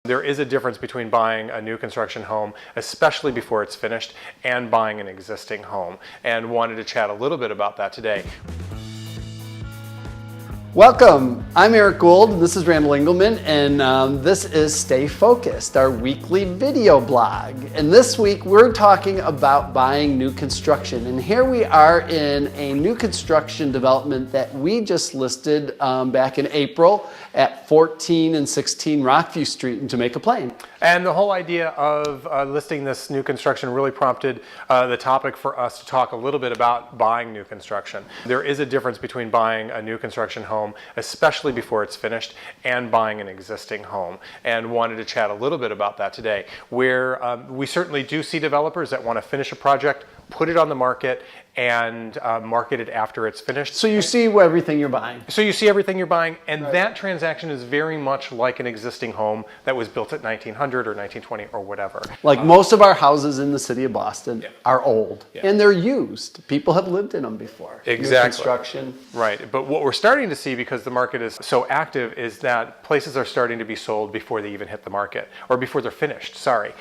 There is a difference between buying a new construction home, especially before it's finished, and buying an existing home, and wanted to chat a little bit about that today. Welcome, I'm Eric Gould, and this is Randal Engelman, and this is Stay Focused, our weekly video blog. And this week we're talking about buying new construction. And here we are in a new construction development that we just listed back in April at 14 and 16 Rockview Street in Jamaica Plain. And the whole idea of listing this new construction really prompted the topic for us to talk a little bit about buying new construction. There is a difference between buying a new construction home, especially before it's finished, and buying an existing home, and wanted to chat a little bit about that today, where we certainly do see developers that want to finish a project, put it on the market, and market it after it's finished. So you see everything you're buying. So you see everything you're buying, and Right. that transaction is very much like an existing home that was built at 1900 or 1920 or whatever. Like most of our houses in the city of Boston are old, Yeah. and they're used. People have lived in them before. Exactly. New construction. Right, but what we're starting to see, because the market is so active, is that places are starting to be sold before they even hit the market, or before they're finished, sorry.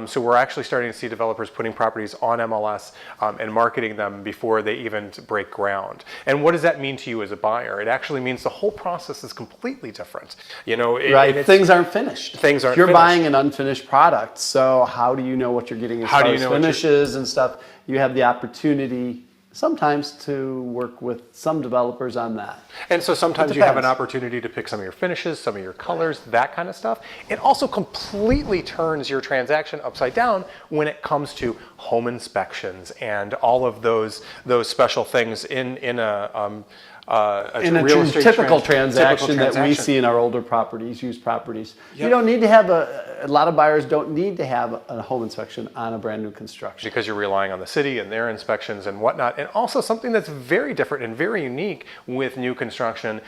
So we're actually starting to see developers putting properties on MLS and marketing them before they even break ground. And what does that mean to you as a buyer? It actually means the whole process is completely different. You know, Right, things aren't finished. Things aren't You're finished. buying an unfinished product, so how do you know what you're getting as How far do you as know what you're- finishes and stuff? You have the opportunity sometimes to work with some developers on that. And so sometimes you have an depends. opportunity to pick some of your finishes, some of your colors, that kind of stuff. It also completely turns your transaction upside down when it comes to home inspections and all of those special things in a real estate typical typical transaction that we transaction. see in our older properties, used properties. Yep. You don't need to have a lot of buyers don't need to have a home inspection on a brand new construction. Because you're relying on the city and their inspections and whatnot. And also something that's very different and very unique with new construction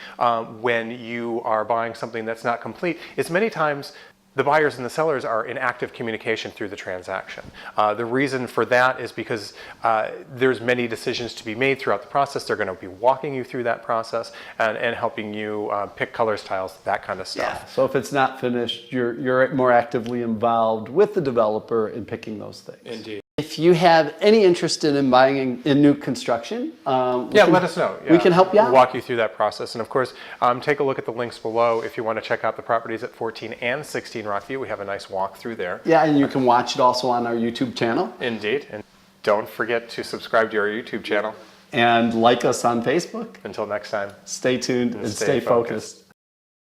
when you are buying something that's not complete is many times the buyers and the sellers are in active communication through the transaction. The reason for that is because there's many decisions to be made throughout the process. They're going to be walking you through that process and helping you pick color styles, that kind of stuff. Yeah. So if it's not finished, you're more actively involved with the developer in picking those things. Indeed. If you have any interest in buying in new construction, Let us know. We can help you out. We'll walk you through that process. And of course, take a look at the links below if you want to check out the properties at 14 and 16 Rockview. We have a nice walk through there. Yeah, and you can watch it also on our YouTube channel. Indeed. And don't forget to subscribe to our YouTube channel. And like us on Facebook. Until next time. Stay tuned and stay focused.